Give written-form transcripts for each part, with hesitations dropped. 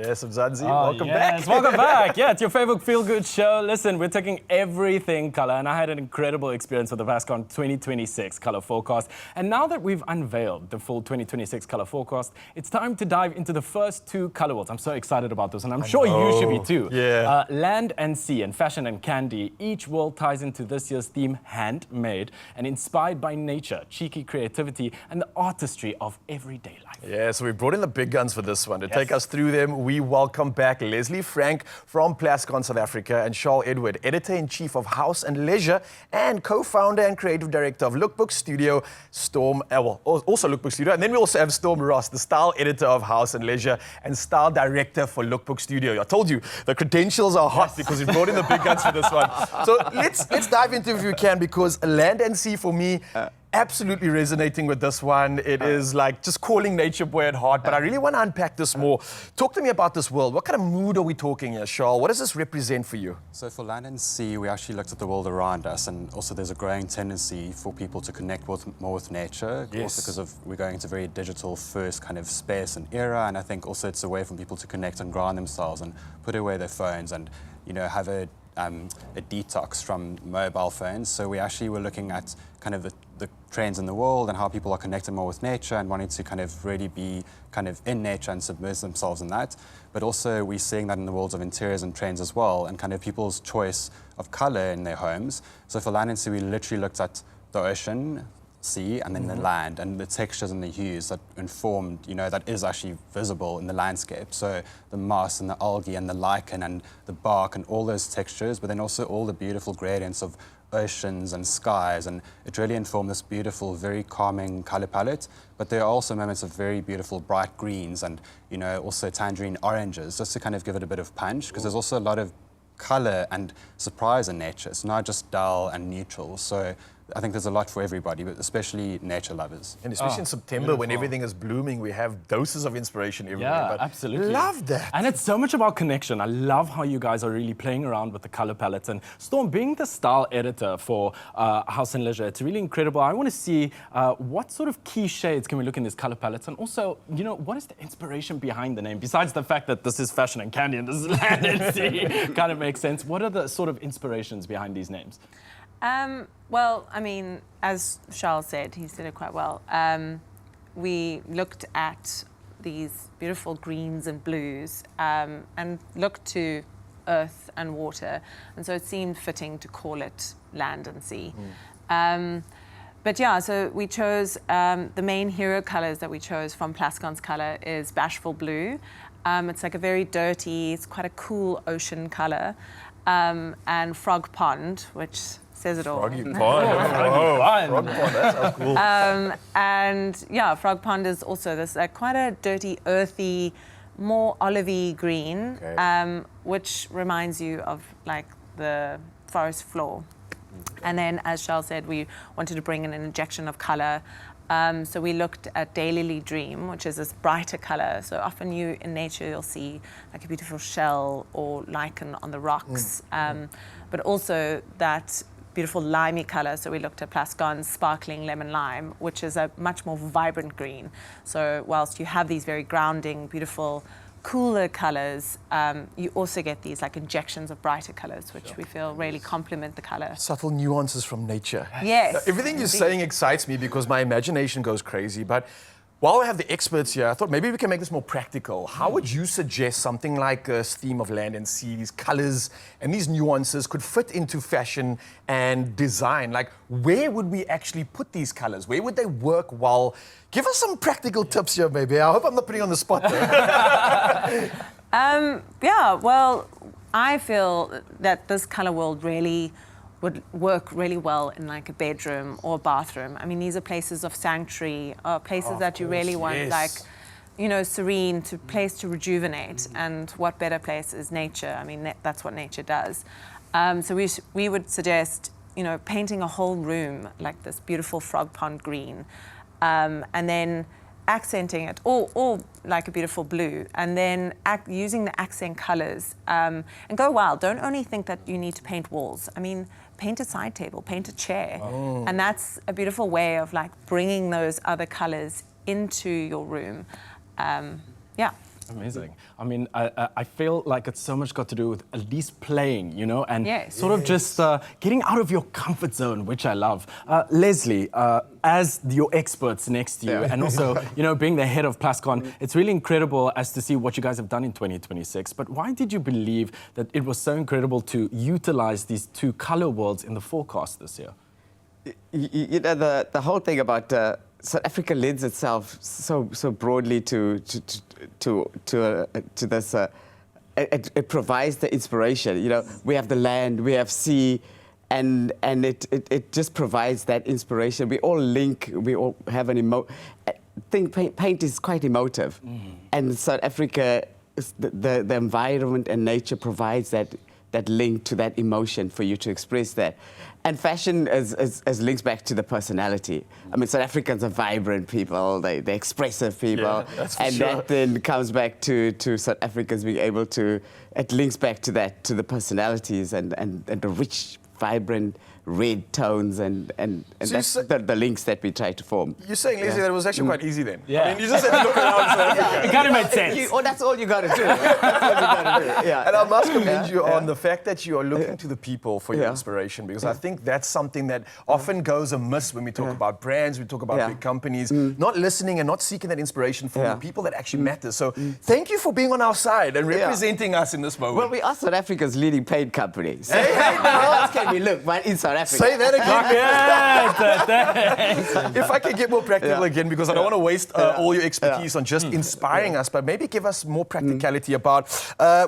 Yes, Mzansi, welcome back. Welcome back. Yeah, it's your favorite feel-good show. Listen, we're taking everything color, and I had an incredible experience with the Plascon 2026 color forecast. And now that we've unveiled the full 2026 color forecast, it's time to dive into the first two color worlds. I'm so excited about this, and I'm sure you should be too. Yeah. Land and sea, and fashion and candy. Each world ties into this year's theme, handmade and inspired by nature, cheeky creativity, and the artistry of everyday life. Yeah, so we brought in the big guns for this one. To take us through them, we welcome back Leslie Frank from Plascon South Africa and Charles Edward, Editor-in-Chief of House and Leisure and co-founder and creative director of Lookbook Studio, Storm, also Lookbook Studio. And then we also have Storm Ross, the style editor of House and Leisure and style director for Lookbook Studio. I told you, the credentials are hot because we brought in the big guns for this one. So let's dive into it if you can, because land and sea for me, absolutely resonating with this one. It is like just calling nature boy at heart, but I really want to unpack this more. Talk to me about this world. What kind of mood are we talking here, Charles? What does this represent for you? So for land and sea, we actually looked at the world around us, and also there's a growing tendency for people to connect more with nature, also because we're going into very digital first kind of space and era, and I think also it's a way for people to connect and ground themselves and put away their phones and, you know, have a detox from mobile phones. So we actually were looking at kind of the trends in the world and how people are connecting more with nature and wanting to kind of really be kind of in nature and submerge themselves in that. But also we're seeing that in the worlds of interiors and trends as well, and kind of people's choice of color in their homes. So for land and sea, we literally looked at the ocean, sea, and then the land, and the textures and the hues that informed, you know, that is actually visible in the landscape. So the moss and the algae and the lichen and the bark and all those textures, but then also all the beautiful gradients of oceans and skies, and it really informed this beautiful, very calming color palette. But there are also moments of very beautiful bright greens and, you know, also tangerine oranges, just to kind of give it a bit of punch, because there's also a lot of color and surprise in nature. It's not just dull and neutral. So I think there's a lot for everybody, but especially nature lovers. And especially in September when everything is blooming, we have doses of inspiration everywhere. Yeah, but absolutely. Love that. And it's so much about connection. I love how you guys are really playing around with the color palettes. And Storm, being the style editor for House and Leisure, it's really incredible. I want to see what sort of key shades can we look in these color palettes, and also, you know, what is the inspiration behind the name? Besides the fact that this is fashion and candy and this is land and sea, kind of makes sense. What are the sort of inspirations behind these names? Well, I mean, as Charles said, he said it quite well. We looked at these beautiful greens and blues and looked to earth and water, and so it seemed fitting to call it land and sea. But yeah, so we chose the main hero colors that we chose from Plascon's color is Bashful Blue. It's like a very dirty, it's quite a cool ocean color, and Frog Pond, which says it all. Froggy Pond. Frog Pond, that sounds cool. And yeah, Frog Pond is also this quite a dirty, earthy, more olivey green, which reminds you of like the forest floor. And then, as Charles said, we wanted to bring in an injection of color. So we looked at Daylily Dream, which is this brighter color. So often in nature, you'll see like a beautiful shell or lichen on the rocks, but also that beautiful limey color. So we looked at Plascon's Sparkling Lemon Lime, which is a much more vibrant green. So whilst you have these very grounding, beautiful, cooler colors, you also get these like injections of brighter colors, which we feel really complement the color. Subtle nuances from nature. Yes. Everything you're saying excites me because my imagination goes crazy. But while we have the experts here, I thought maybe we can make this more practical. How would you suggest something like this theme of land and sea, these colors and these nuances could fit into fashion and design? Like, where would we actually put these colors? Where would they work well? Give us some practical tips here, maybe. I hope I'm not putting you on the spot there. Yeah, well, I feel that this color world really would work really well in like a bedroom or a bathroom. I mean, these are places of sanctuary, places that you really want, like, you know, serene, place to rejuvenate. And what better place is nature? I mean, that's what nature does. So we would suggest, you know, painting a whole room like this beautiful Frog Pond green, and then accenting it, or like a beautiful blue, and then using the accent colors, and go wild. Don't only think that you need to paint walls. I mean, paint a side table, paint a chair, and that's a beautiful way of like bringing those other colors into your room. Yeah. Amazing. I mean, I feel like it's so much got to do with at least playing, you know, and sort of just getting out of your comfort zone, which I love. Leslie, as your experts next to you, and also, you know, being the head of Plascon, it's really incredible as to see what you guys have done in 2026. But why did you believe that it was so incredible to utilize these two color worlds in the forecast this year? You know, the whole thing about South Africa lends itself so broadly to this. It provides the inspiration. You know, we have the land, we have sea, and it just provides that inspiration. We all link. We all have an paint is quite emotive, and South Africa, the environment and nature provides that link to that emotion for you to express that. And fashion is links back to the personality. I mean, South Africans are vibrant people, they're expressive people. That then comes back to South Africans being able to, it links back to that, to the personalities and the rich, vibrant red tones and so that's the links that we try to form. You're saying, Leslie, that it was actually quite easy then? Yeah. I mean, you just had to look around South Africa. It kind of made sense. That's all you got to do. That's all you got to do. And I must commend you on the fact that you are looking to the people for your inspiration, because I think that's something that often goes amiss when we talk about brands, we talk about big companies, not listening and not seeking that inspiration from the people that actually matter. So thank you for being on our side and representing us in this moment. Well, we are South Africa's leading paint company. So how else can we look but in South Africa? Say that again. If I can get more practical again, because I don't want to waste all your expertise on just inspiring us, but maybe give us more practicality about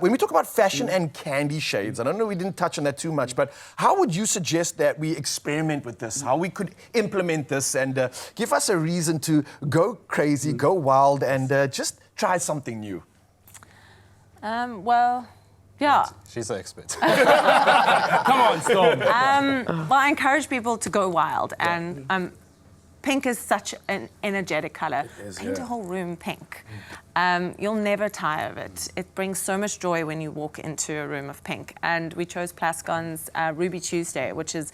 when we talk about fashion and candy shades. I don't know, we didn't touch on that too much, but how would you suggest that we experiment with this? How we could implement this and give us a reason to go crazy, go wild, and just try something new? Well, yeah. She's the expert. Come on, Storm. Well, I encourage people to go wild, and pink is such an energetic color. Paint a whole room pink. You'll never tire of it. It brings so much joy when you walk into a room of pink. And we chose Plascon's Ruby Tuesday, which is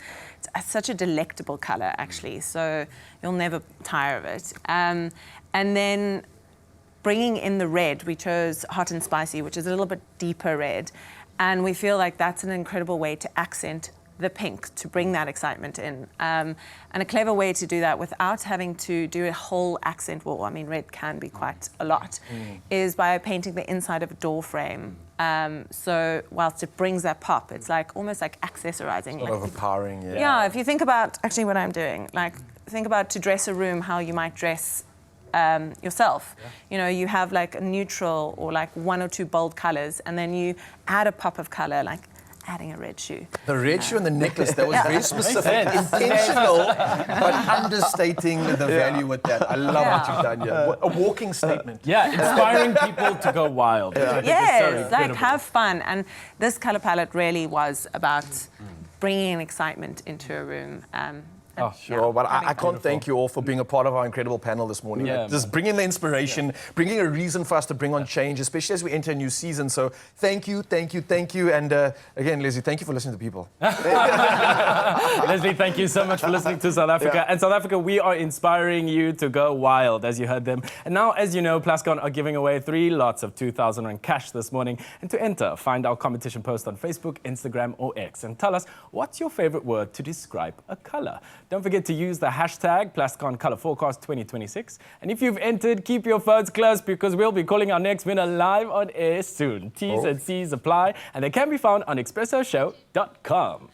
such a delectable color, actually. So you'll never tire of it. And then bringing in the red, we chose Hot and Spicy, which is a little bit deeper red. And we feel like that's an incredible way to accent the pink, to bring that excitement in. And a clever way to do that without having to do a whole accent wall, I mean, red can be quite a lot, is by painting the inside of a door frame. So whilst it brings that pop, it's like almost like accessorizing. Sort of empowering, Yeah, if you think about actually what I'm doing, like think about to dress a room, how you might dress yourself. You know, you have like a neutral or like one or two bold colors, and then you add a pop of color, like adding a red shoe. The red shoe and the necklace, that was very specific, intentional, but understating the value with that. I love what you've done here. A walking statement. Yeah, inspiring people to go wild. Yes, like have fun. And this color palette really was about bringing excitement into a room. Sure, but I can't thank you all for being a part of our incredible panel this morning. Just bringing the inspiration, bringing a reason for us to bring on change, especially as we enter a new season. So thank you. And again, Leslie, thank you for listening to people. Leslie, thank you so much for listening to South Africa. And South Africa, we are inspiring you to go wild, as you heard them. And now, as you know, Plascon are giving away 3 lots of 2,000 rand cash this morning. And to enter, find our competition post on Facebook, Instagram, or X. And tell us, what's your favorite word to describe a color? Don't forget to use the hashtag Plascon Color Forecast 2026. And if you've entered, keep your phones close, because we'll be calling our next winner live on air soon. T's and C's apply, and they can be found on expressoshow.com.